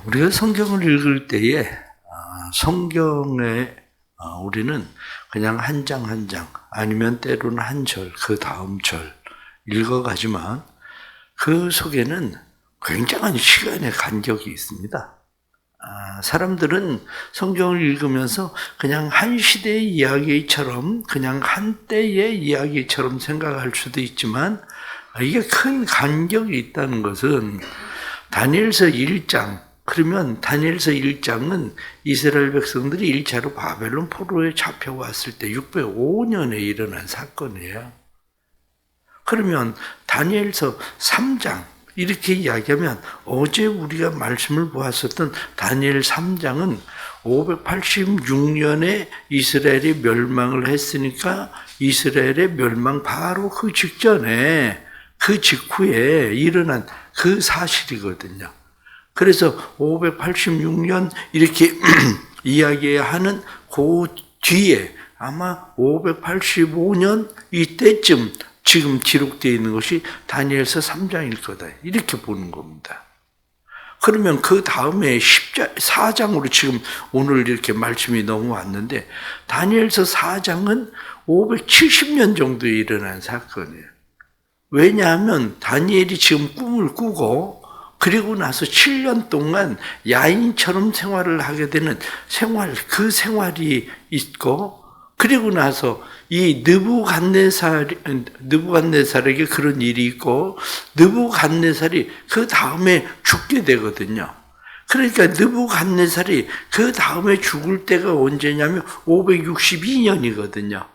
우리가 성경을 읽을 때에 성경에 우리는 그냥 한 장 한 장 아니면 때로는 한 절, 그 다음 절 읽어가지만 그 속에는 굉장한 시간의 간격이 있습니다. 사람들은 성경을 읽으면서 그냥 한 시대의 이야기처럼 그냥 한 때의 이야기처럼 생각할 수도 있지만 이게 큰 간격이 있다는 것은 다니엘서 1장 그러면 다니엘서 1장은 이스라엘 백성들이 1차로 바벨론 포로에 잡혀왔을 때 605년에 일어난 사건이에요. 그러면 다니엘서 3장 이렇게 이야기하면 어제 우리가 말씀을 보았었던 다니엘 3장은 586년에 이스라엘이 멸망을 했으니까 이스라엘의 멸망 바로 그 직전에 그 직후에 일어난 그 사실이거든요. 그래서 586년 이렇게 이야기하는 그 뒤에 아마 585년 이때쯤 지금 기록되어 있는 것이 다니엘서 3장일 거다. 이렇게 보는 겁니다. 그러면 그 다음에 4장으로 지금 오늘 이렇게 말씀이 넘어왔는데 다니엘서 4장은 570년 정도에 일어난 사건이에요. 왜냐하면 다니엘이 지금 꿈을 꾸고 그리고 나서 7년 동안 야인처럼 생활을 하게 되는 그 생활이 있고 그리고 나서 이 느부갓네살에게 그런 일이 있고 느부갓네살이 그 다음에 죽게 되거든요. 그러니까 느부갓네살이 그 다음에 죽을 때가 언제냐면 562년이거든요.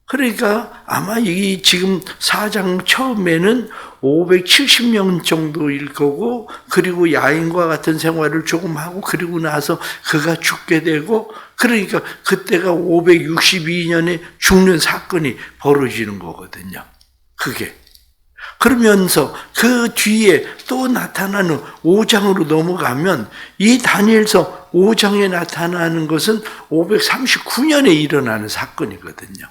그러니까 아마 이 지금 4장 처음에는 570년 정도일 거고 그리고 야인과 같은 생활을 조금 하고 그리고 나서 그가 죽게 되고 그러니까 그때가 562년에 죽는 사건이 벌어지는 거거든요. 그게. 그러면서 그 뒤에 또 나타나는 5장으로 넘어가면 이 다니엘서 5장에 나타나는 것은 539년에 일어나는 사건이거든요.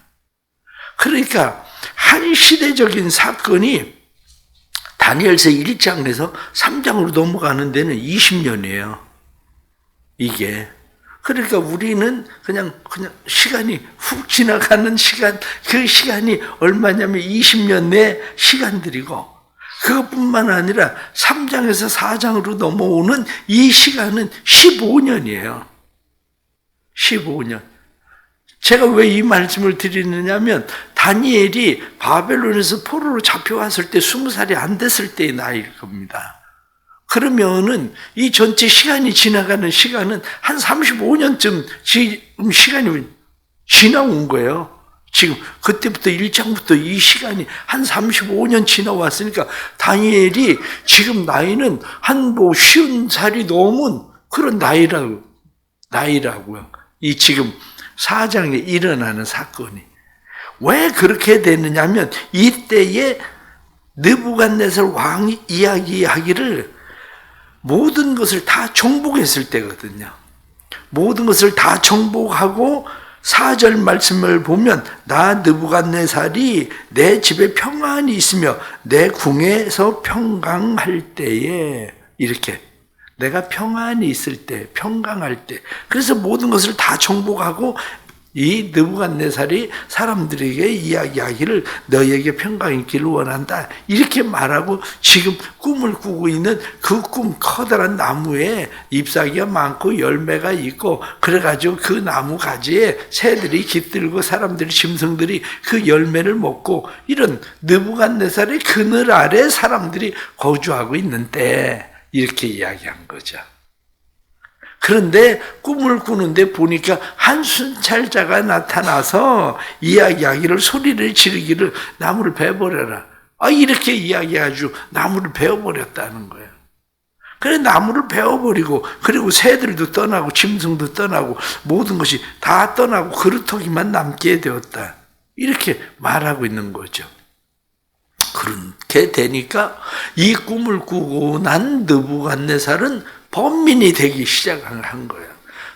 그러니까 한 시대적인 사건이 다니엘서 1장에서 3장으로 넘어가는 데는 20년이에요. 이게. 그러니까 우리는 그냥 시간이 훅 지나가는 시간, 그 시간이 얼마냐면 20년 내 시간들이고 그것뿐만 아니라 3장에서 4장으로 넘어오는 이 시간은 15년이에요. 15년. 제가 왜 이 말씀을 드리느냐면 다니엘이 바벨론에서 포로로 잡혀왔을 때 20살이 안 됐을 때의 나이일 겁니다. 그러면은 이 전체 시간이 지나가는 시간은 한 35년쯤 지금 시간이 지나온 거예요. 지금 그때부터 1장부터 이 시간이 한 35년 지나왔으니까 다니엘이 지금 나이는 한 50살이 넘은 그런 나이라고요. 이 지금 4장에 일어나는 사건이. 왜 그렇게 됐느냐면 이때에 느부갓네살 왕이 이야기하기를 모든 것을 다 정복했을 때거든요. 모든 것을 다 정복하고 4절 말씀을 보면 나 느부갓네살이 내 집에 평안이 있으며 내 궁에서 평강할 때에 이렇게 내가 평안이 있을 때, 평강할 때. 그래서 모든 것을 다 정복하고 이 느부갓네살이 사람들에게 이야기하기를 너희에게 평강이 있기를 원한다. 이렇게 말하고 지금 꿈을 꾸고 있는 그 꿈 커다란 나무에 잎사귀가 많고 열매가 있고 그래가지고 그 나무 가지에 새들이 깃들고 사람들이 짐승들이 그 열매를 먹고 이런 느부갓네살의 그늘 아래 사람들이 거주하고 있는데 이렇게 이야기한 거죠. 그런데 꿈을 꾸는데 보니까 한 순찰자가 나타나서 이야기하기를 소리를 지르기를 나무를 베어버려라. 이렇게 이야기해가지고 나무를 베어버렸다는 거예요. 그래 나무를 베어버리고 그리고 새들도 떠나고 짐승도 떠나고 모든 것이 다 떠나고 그루터기만 남게 되었다. 이렇게 말하고 있는 거죠. 그렇게 되니까 이 꿈을 꾸고 난 느부갓네살은 범민이 되기 시작한 거예요.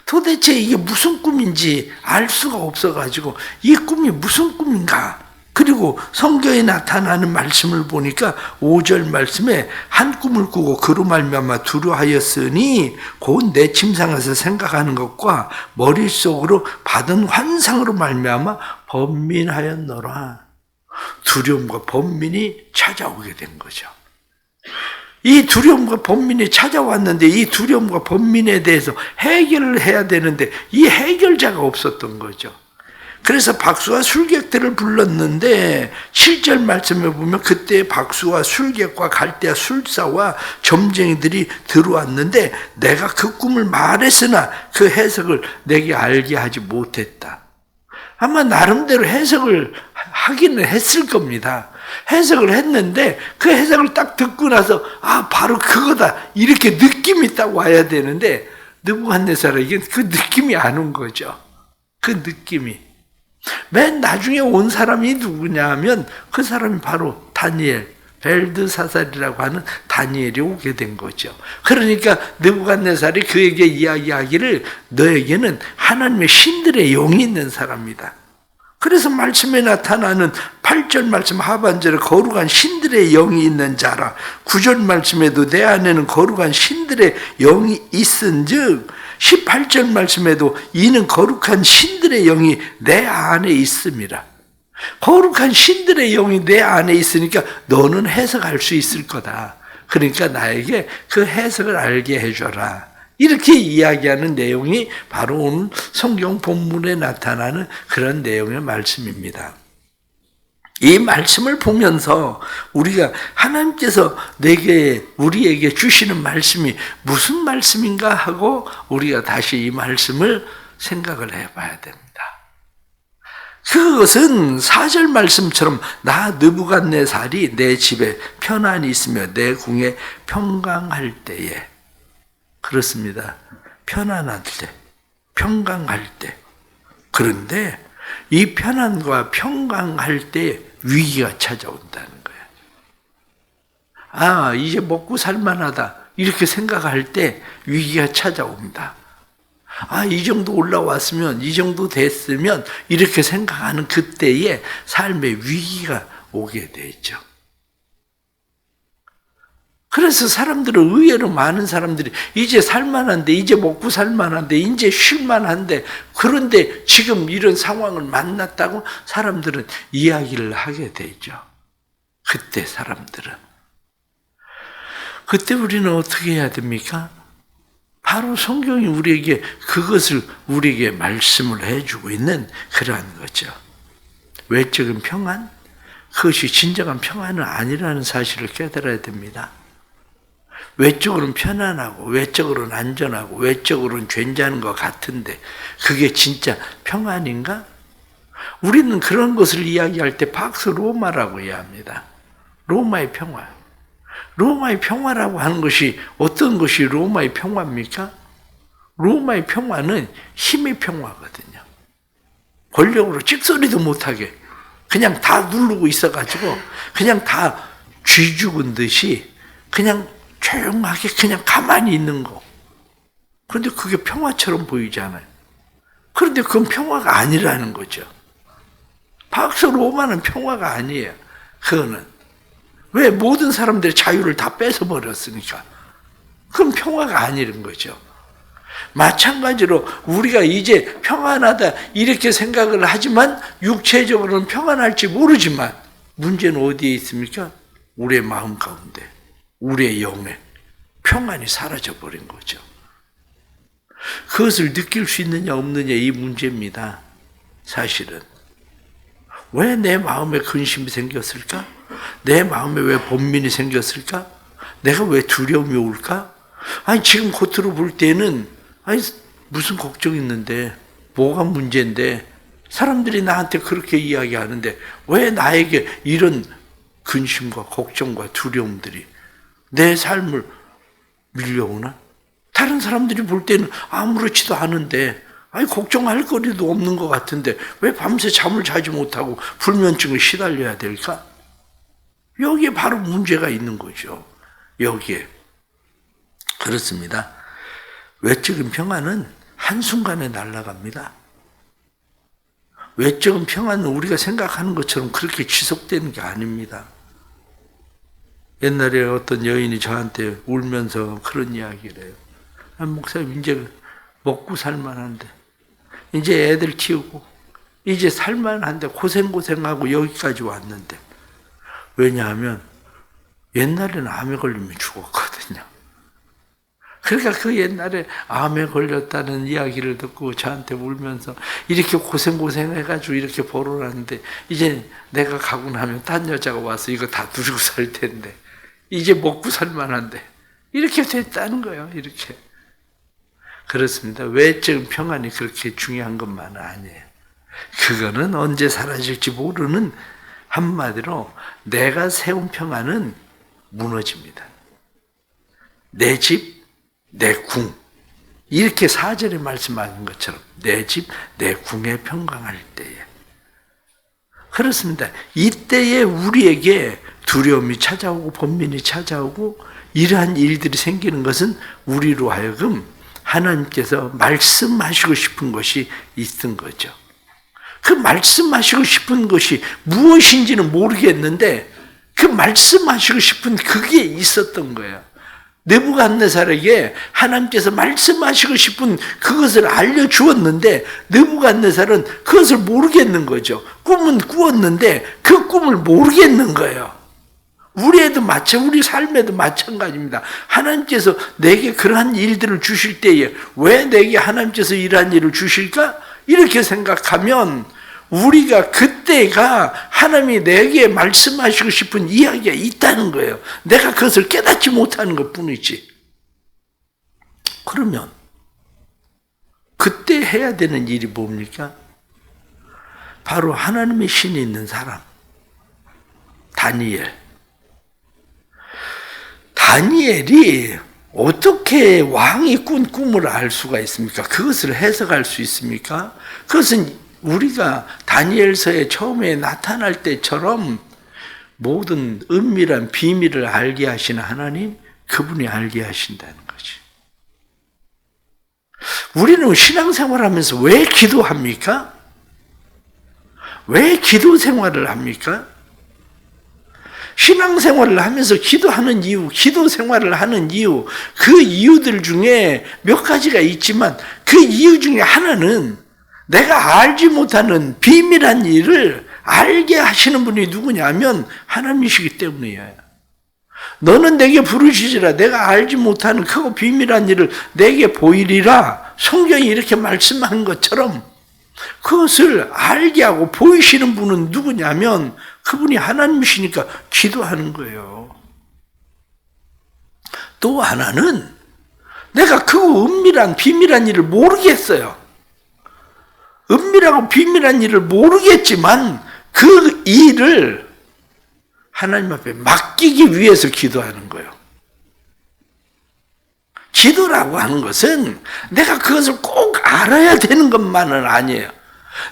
도대체 이게 무슨 꿈인지 알 수가 없어가지고 이 꿈이 무슨 꿈인가 그리고 성경에 나타나는 말씀을 보니까 5절 말씀에 한 꿈을 꾸고 그로 말미암아 두려워하였으니 곧 내 침상에서 생각하는 것과 머릿속으로 받은 환상으로 말미암아 번민하였노라. 두려움과 번민이 찾아오게 된 거죠. 이 두려움과 번민이 찾아왔는데 이 두려움과 번민에 대해서 해결을 해야 되는데 이 해결자가 없었던 거죠. 그래서 박수와 술객들을 불렀는데 7절 말씀에 보면 그때 박수와 술객과 갈대와 술사와 점쟁이들이 들어왔는데 내가 그 꿈을 말했으나 그 해석을 내게 알게 하지 못했다. 아마 나름대로 해석을 하기는 했을 겁니다. 해석을 했는데 그 해석을 딱 듣고 나서 바로 그거다 이렇게 느낌이 딱 와야 되는데 느부갓네살에게 그 느낌이 안 온 거죠. 그 느낌이. 맨 나중에 온 사람이 누구냐 하면 그 사람이 바로 다니엘, 벨드사살이라고 하는 다니엘이 오게 된 거죠. 그러니까 느부갓네살이 그에게 이야기하기를 너에게는 하나님의 신들의 영이 있는 사람이다. 그래서 말씀에 나타나는 8절 말씀 하반절에 거룩한 신들의 영이 있는 자라. 9절 말씀에도 내 안에는 거룩한 신들의 영이 있은즉 18절 말씀에도 이는 거룩한 신들의 영이 내 안에 있습니다. 거룩한 신들의 영이 내 안에 있으니까 너는 해석할 수 있을 거다. 그러니까 나에게 그 해석을 알게 해줘라. 이렇게 이야기하는 내용이 바로 오늘 성경 본문에 나타나는 그런 내용의 말씀입니다. 이 말씀을 보면서 우리가 하나님께서 우리에게 주시는 말씀이 무슨 말씀인가 하고 우리가 다시 이 말씀을 생각을 해봐야 됩니다. 그것은 4절 말씀처럼 나 느부갓네살이 내 집에 편안히 있으며 내 궁에 평강할 때에 그렇습니다. 편안할 때, 평강할 때. 그런데 이 편안과 평강할 때 위기가 찾아온다는 거예요. 이제 먹고 살만하다. 이렇게 생각할 때 위기가 찾아옵니다. 이 정도 올라왔으면, 이 정도 됐으면, 이렇게 생각하는 그때에 삶의 위기가 오게 되죠. 그래서 사람들은 의외로 많은 사람들이 이제 살만한데, 이제 먹고 살만한데, 이제 쉴만한데, 그런데 지금 이런 상황을 만났다고 사람들은 이야기를 하게 되죠. 그때 사람들은. 그때 우리는 어떻게 해야 됩니까? 바로 성경이 우리에게 그것을 우리에게 말씀을 해주고 있는 그러한 거죠. 외적인 평안? 그것이 진정한 평안은 아니라는 사실을 깨달아야 됩니다. 외적으로는 편안하고 외적으로는 안전하고 외적으로는 괜찮은 것 같은데 그게 진짜 평안인가? 우리는 그런 것을 이야기할 때 팍스 로마라고 이야기합니다. 로마의 평화. 로마의 평화라고 하는 것이 어떤 것이 로마의 평화입니까? 로마의 평화는 힘의 평화거든요. 권력으로 찍소리도 못하게 그냥 다 누르고 있어가지고 그냥 다 쥐 죽은 듯이 그냥 조용하게 그냥 가만히 있는 거. 그런데 그게 평화처럼 보이잖아요. 그런데 그건 평화가 아니라는 거죠. 박스 로마는 평화가 아니에요. 그거는. 왜? 모든 사람들의 자유를 다 뺏어버렸으니까. 그건 평화가 아니는 거죠. 마찬가지로 우리가 이제 평안하다 이렇게 생각을 하지만 육체적으로는 평안할지 모르지만 문제는 어디에 있습니까? 우리의 마음 가운데. 우리의 영에 평안이 사라져버린 거죠. 그것을 느낄 수 있느냐 없느냐 이 문제입니다. 사실은. 왜 내 마음에 근심이 생겼을까? 내 마음에 왜 번민이 생겼을까? 내가 왜 두려움이 올까? 지금 겉으로 볼 때는 무슨 걱정 있는데 뭐가 문제인데 사람들이 나한테 그렇게 이야기하는데 왜 나에게 이런 근심과 걱정과 두려움들이 내 삶을 밀려오나? 다른 사람들이 볼 때는 아무렇지도 않은데 걱정할 거리도 없는 것 같은데 왜 밤새 잠을 자지 못하고 불면증에 시달려야 될까? 여기에 바로 문제가 있는 거죠. 여기에. 그렇습니다. 외적인 평안은 한순간에 날아갑니다. 외적인 평안은 우리가 생각하는 것처럼 그렇게 지속되는 게 아닙니다. 옛날에 어떤 여인이 저한테 울면서 그런 이야기를 해요. 아, 목사님, 이제 먹고 살만한데, 이제 애들 키우고, 이제 살만한데 고생하고 여기까지 왔는데. 왜냐하면 옛날에는 암에 걸리면 죽었거든요. 그러니까 그 옛날에 암에 걸렸다는 이야기를 듣고 저한테 울면서 이렇게 고생해가지고 이렇게 벌어놨는데 이제 내가 가고 나면 딴 여자가 와서 이거 다 누리고 살 텐데 이제 먹고 살만한데 이렇게 됐다는 거예요. 이렇게. 그렇습니다. 외적인 평안이 그렇게 중요한 것만은 아니에요. 그거는 언제 사라질지 모르는, 한마디로 내가 세운 평안은 무너집니다. 내 집, 내 궁. 이렇게 4절에 말씀하신 것처럼 내 집, 내 궁에 평강할 때에. 그렇습니다. 이때에 우리에게 두려움이 찾아오고 번민이 찾아오고 이러한 일들이 생기는 것은 우리로 하여금 하나님께서 말씀하시고 싶은 것이 있던 거죠. 그 말씀하시고 싶은 것이 무엇인지는 모르겠는데 그 말씀하시고 싶은 그게 있었던 거예요. 느부갓네살에게 하나님께서 말씀하시고 싶은 그것을 알려주었는데 느부갓네살은 그것을 모르겠는 거죠. 꿈은 꾸었는데 그 꿈을 모르겠는 거예요. 우리 삶에도 마찬가지입니다. 하나님께서 내게 그러한 일들을 주실 때에 왜 내게 하나님께서 이러한 일을 주실까? 이렇게 생각하면 우리가 그때가 하나님이 내게 말씀하시고 싶은 이야기가 있다는 거예요. 내가 그것을 깨닫지 못하는 것뿐이지. 그러면 그때 해야 되는 일이 뭡니까? 바로 하나님의 신이 있는 사람, 다니엘이 어떻게 왕이 꾼 꿈을 알 수가 있습니까? 그것을 해석할 수 있습니까? 그것은 우리가 다니엘서에 처음에 나타날 때처럼 모든 은밀한 비밀을 알게 하시는 하나님, 그분이 알게 하신다는 거지. 우리는 신앙생활하면서 왜 기도합니까? 왜 기도 생활을 합니까? 신앙생활을 하면서 기도하는 이유, 기도 생활을 하는 이유, 그 이유들 중에 몇 가지가 있지만 그 이유 중에 하나는 내가 알지 못하는 비밀한 일을 알게 하시는 분이 누구냐면 하나님이시기 때문이에요. 너는 내게 부르시지라 내가 알지 못하는 크고 비밀한 일을 내게 보이리라. 성경이 이렇게 말씀한 것처럼 그것을 알게 하고 보이시는 분은 누구냐면 그분이 하나님이시니까 기도하는 거예요. 또 하나는 내가 그 은밀한 비밀한 일을 모르겠어요. 은밀하고 비밀한 일을 모르겠지만 그 일을 하나님 앞에 맡기기 위해서 기도하는 거예요. 기도라고 하는 것은 내가 그것을 꼭 알아야 되는 것만은 아니에요.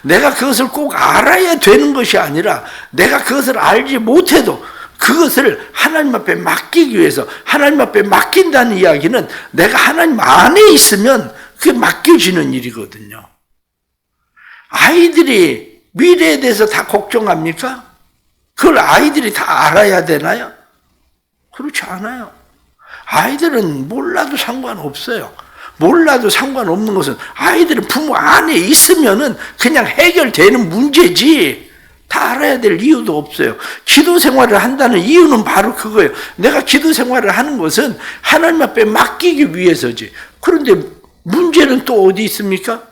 내가 그것을 꼭 알아야 되는 것이 아니라 내가 그것을 알지 못해도 그것을 하나님 앞에 맡기기 위해서, 하나님 앞에 맡긴다는 이야기는 내가 하나님 안에 있으면 그게 맡겨지는 일이거든요. 아이들이 미래에 대해서 다 걱정합니까? 그걸 아이들이 다 알아야 되나요? 그렇지 않아요. 아이들은 몰라도 상관없어요. 몰라도 상관없는 것은 아이들은 부모 안에 있으면은 그냥 해결되는 문제지 다 알아야 될 이유도 없어요. 기도 생활을 한다는 이유는 바로 그거예요. 내가 기도 생활을 하는 것은 하나님 앞에 맡기기 위해서지. 그런데 문제는 또 어디 있습니까?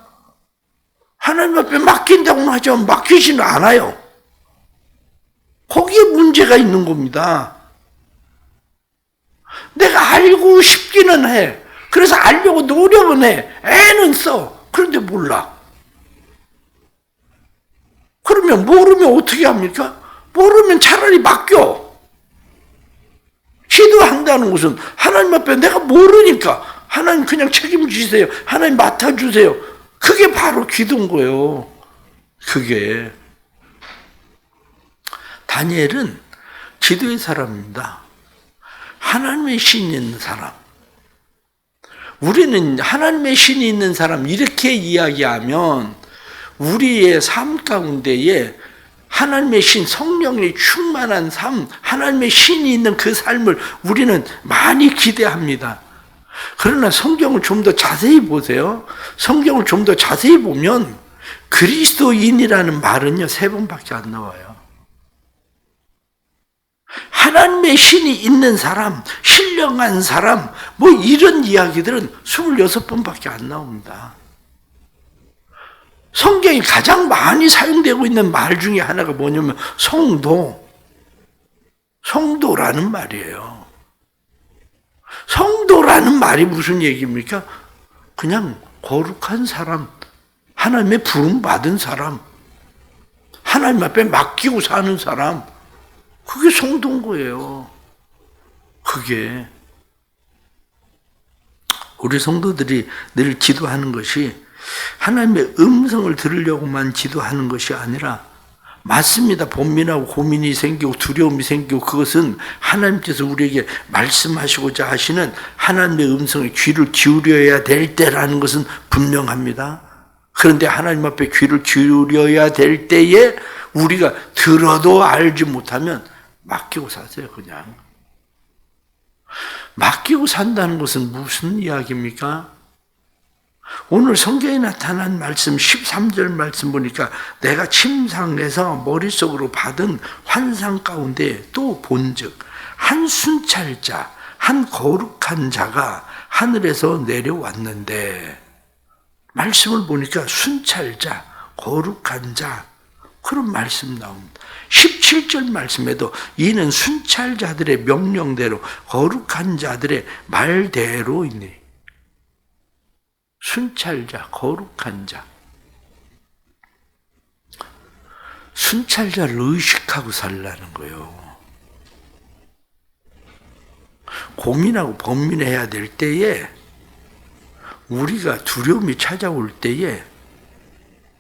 하나님 앞에 맡긴다고는 하지만 맡기지는 않아요. 거기에 문제가 있는 겁니다. 내가 알고 싶기는 해. 그래서 알려고 노력은 해. 애는 써. 그런데 몰라. 그러면 모르면 어떻게 합니까? 모르면 차라리 맡겨. 기도한다는 것은 하나님 앞에 내가 모르니까 하나님 그냥 책임지세요. 하나님 맡아주세요. 그게 바로 기도인 거예요. 그게. 다니엘은 기도의 사람입니다. 하나님의 신이 있는 사람. 우리는 하나님의 신이 있는 사람 이렇게 이야기하면 우리의 삶 가운데에 하나님의 신, 성령이 충만한 삶, 하나님의 신이 있는 그 삶을 우리는 많이 기대합니다. 그러나 성경을 좀 더 자세히 보세요. 성경을 좀 더 자세히 보면 그리스도인이라는 말은요, 3번밖에 안 나와요. 하나님의 신이 있는 사람, 신령한 사람, 뭐 이런 이야기들은 26번밖에 안 나옵니다. 성경이 가장 많이 사용되고 있는 말 중에 하나가 뭐냐면 성도라는 말이에요. 성도라는 말이 무슨 얘기입니까? 그냥 거룩한 사람, 하나님의 부름 받은 사람, 하나님 앞에 맡기고 사는 사람, 그게 성도인 거예요. 그게 우리 성도들이 늘 기도하는 것이 하나님의 음성을 들으려고만 기도하는 것이 아니라, 맞습니다. 번민하고 고민이 생기고 두려움이 생기고 그것은 하나님께서 우리에게 말씀하시고자 하시는 하나님의 음성에 귀를 기울여야 될 때라는 것은 분명합니다. 그런데 하나님 앞에 귀를 기울여야 될 때에 우리가 들어도 알지 못하면 맡기고 사세요. 그냥 맡기고 산다는 것은 무슨 이야기입니까? 오늘 성경에 나타난 말씀 13절 말씀 보니까 내가 침상에서 머릿속으로 받은 환상 가운데 또 본즉 한 순찰자, 한 거룩한 자가 하늘에서 내려왔는데, 말씀을 보니까 순찰자, 거룩한 자, 그런 말씀 나옵니다. 17절 말씀에도 이는 순찰자들의 명령대로 거룩한 자들의 말대로 있네. 순찰자, 거룩한 자. 순찰자를 의식하고 살라는 거예요. 고민하고 번민해야 될 때에, 우리가 두려움이 찾아올 때에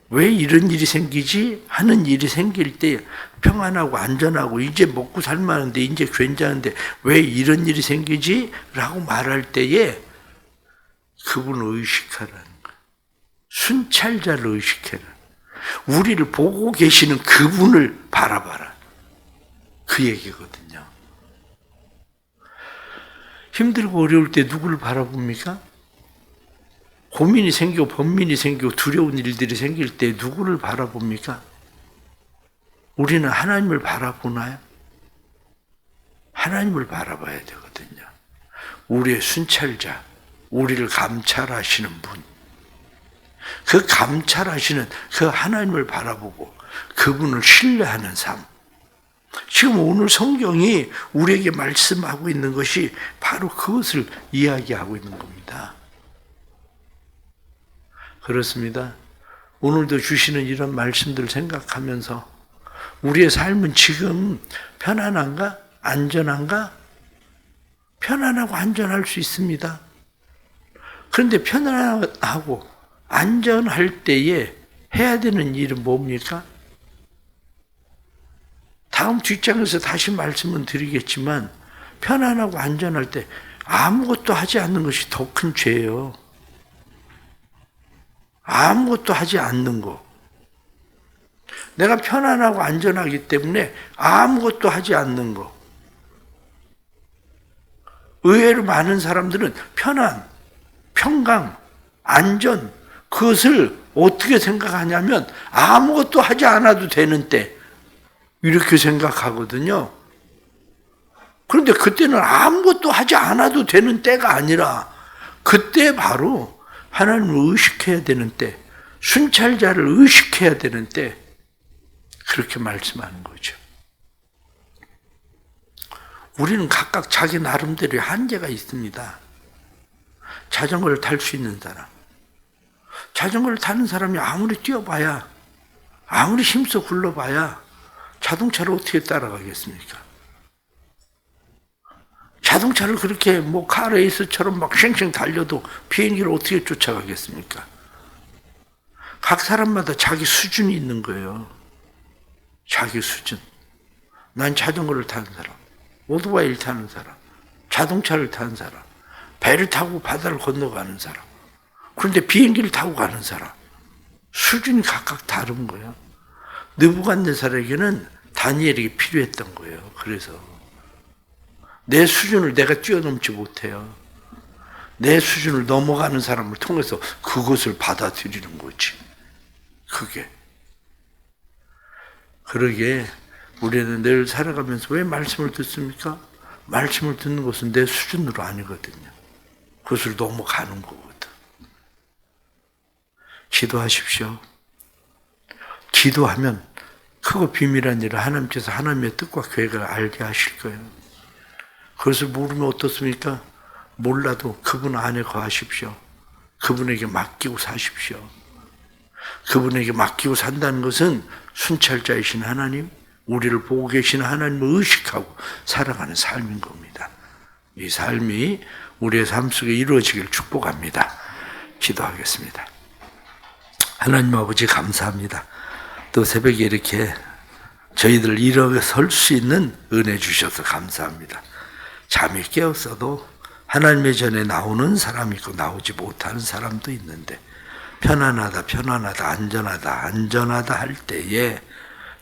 왜 이런 일이 생기지? 하는 일이 생길 때 평안하고 안전하고 이제 먹고 살만한데 이제 괜찮은데 왜 이런 일이 생기지? 라고 말할 때에 그분을 의식하라는 거예요. 순찰자를 의식해라. 우리를 보고 계시는 그분을 바라봐라. 그 얘기거든요. 힘들고 어려울 때 누구를 바라봅니까? 고민이 생기고 번민이 생기고 두려운 일들이 생길 때 누구를 바라봅니까? 우리는 하나님을 바라보나요? 하나님을 바라봐야 되거든요. 우리의 순찰자, 우리를 감찰하시는 분, 그 감찰하시는 그 하나님을 바라보고 그분을 신뢰하는 삶. 지금 오늘 성경이 우리에게 말씀하고 있는 것이 바로 그것을 이야기하고 있는 겁니다. 그렇습니다. 오늘도 주시는 이런 말씀들 생각하면서 우리의 삶은 지금 편안한가? 안전한가? 편안하고 안전할 수 있습니다. 그런데 편안하고 안전할 때에 해야 되는 일은 뭡니까? 다음 뒷장에서 다시 말씀은 드리겠지만, 편안하고 안전할 때 아무것도 하지 않는 것이 더 큰 죄예요. 아무것도 하지 않는 거. 내가 편안하고 안전하기 때문에 아무것도 하지 않는 거. 의외로 많은 사람들은 편안, 평강, 안전, 그것을 어떻게 생각하냐면 아무것도 하지 않아도 되는 때, 이렇게 생각하거든요. 그런데 그때는 아무것도 하지 않아도 되는 때가 아니라, 그때 바로 하나님을 의식해야 되는 때, 순찰자를 의식해야 되는 때, 그렇게 말씀하는 거죠. 우리는 각각 자기 나름대로의 한계가 있습니다. 자전거를 탈 수 있는 사람, 자전거를 타는 사람이 아무리 뛰어봐야, 아무리 힘써 굴러봐야 자동차를 어떻게 따라가겠습니까? 자동차를 그렇게 뭐 카레이스처럼 막 쉥쉥 달려도 비행기를 어떻게 쫓아가겠습니까? 각 사람마다 자기 수준이 있는 거예요. 자기 수준. 난 자전거를 타는 사람, 오토바이를 타는 사람, 자동차를 타는 사람, 배를 타고 바다를 건너가는 사람, 그런데 비행기를 타고 가는 사람, 수준이 각각 다른 거예요. 느부갓네살에게는 다니엘이 필요했던 거예요. 그래서 내 수준을 내가 뛰어넘지 못해요. 내 수준을 넘어가는 사람을 통해서 그것을 받아들이는 거지. 그게. 그러게 우리는 늘 살아가면서 왜 말씀을 듣습니까? 말씀을 듣는 것은 내 수준으로 아니거든요. 그것을 넘어가는 거거든. 기도하십시오. 기도하면 크고 비밀한 일을 하나님께서 하나님의 뜻과 계획을 알게 하실 거예요. 그것을 모르면 어떻습니까? 몰라도 그분 안에 거하십시오. 그분에게 맡기고 사십시오. 그분에게 맡기고 산다는 것은 순찰자이신 하나님, 우리를 보고 계시는 하나님을 의식하고 살아가는 삶인 겁니다. 이 삶이 우리의 삶 속에 이루어지길 축복합니다. 기도하겠습니다. 하나님 아버지 감사합니다. 또 새벽에 이렇게 저희들 일어설 수 있는 은혜 주셔서 감사합니다. 잠이 깨었어도 하나님의 전에 나오는 사람이 있고 나오지 못하는 사람도 있는데 편안하다, 편안하다, 안전하다, 안전하다 할 때에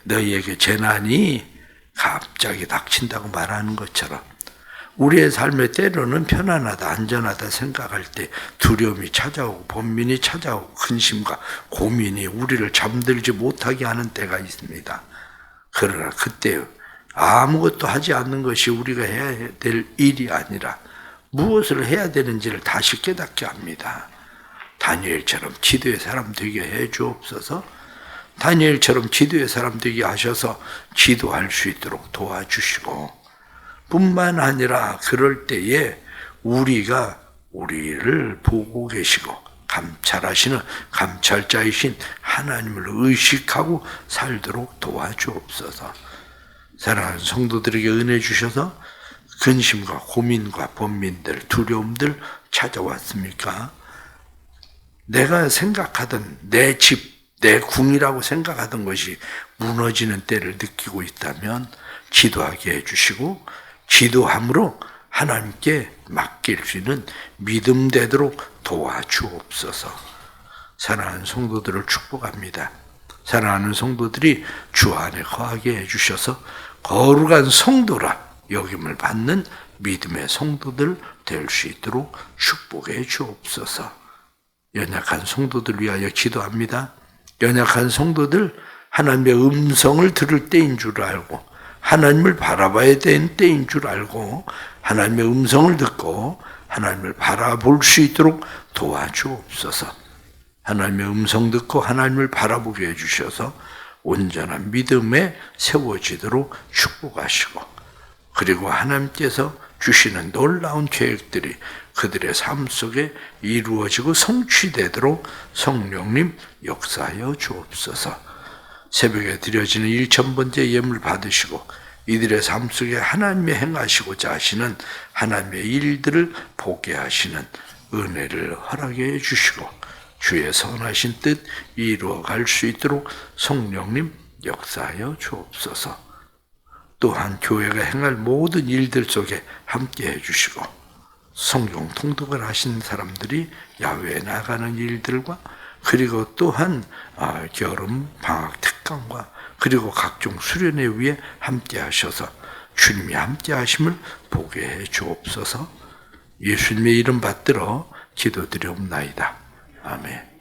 너희에게 재난이 갑자기 닥친다고 말하는 것처럼 우리의 삶의 때로는 편안하다, 안전하다 생각할 때 두려움이 찾아오고 번민이 찾아오고 근심과 고민이 우리를 잠들지 못하게 하는 때가 있습니다. 그러나 그때 아무것도 하지 않는 것이 우리가 해야 될 일이 아니라 무엇을 해야 되는지를 다시 깨닫게 합니다. 다니엘처럼 기도의 사람 되게 해 주옵소서. 다니엘처럼 기도의 사람 되게 하셔서 기도할 수 있도록 도와주시고 뿐만 아니라 그럴 때에 우리가 우리를 보고 계시고 감찰하시는 감찰자이신 하나님을 의식하고 살도록 도와주옵소서. 사랑하는 성도들에게 은혜 주셔서 근심과 고민과 번민들, 두려움들 찾아왔습니까? 내가 생각하던 내 집, 내 궁이라고 생각하던 것이 무너지는 때를 느끼고 있다면 기도하게 해주시고 기도함으로 하나님께 맡길 수 있는 믿음 되도록 도와주옵소서. 사랑하는 성도들을 축복합니다. 사랑하는 성도들이 주 안에 거하게 해주셔서 거룩한 성도라 여김을 받는 믿음의 성도들 될 수 있도록 축복해 주옵소서. 연약한 성도들 위하여 기도합니다. 연약한 성도들 하나님의 음성을 들을 때인 줄 알고 하나님을 바라봐야 되는 때인 줄 알고 하나님의 음성을 듣고 하나님을 바라볼 수 있도록 도와주옵소서. 하나님의 음성 듣고 하나님을 바라보게 해주셔서 온전한 믿음에 세워지도록 축복하시고 그리고 하나님께서 주시는 놀라운 계획들이 그들의 삶 속에 이루어지고 성취되도록 성령님 역사하여 주옵소서. 새벽에 드려지는 1000번째 예물 받으시고 이들의 삶 속에 하나님의 행하시고자 하시는 하나님의 일들을 보게 하시는 은혜를 허락해 주시고 주의 선하신 뜻 이루어갈 수 있도록 성령님 역사하여 주옵소서. 또한 교회가 행할 모든 일들 속에 함께해 주시고 성경 통독을 하신 사람들이 야외에 나가는 일들과 그리고 또한 여름 방학 특강과 그리고 각종 수련회 위에 함께 하셔서 주님이 함께 하심을 보게 해 주옵소서. 예수님의 이름 받들어 기도드리옵나이다. 아멘.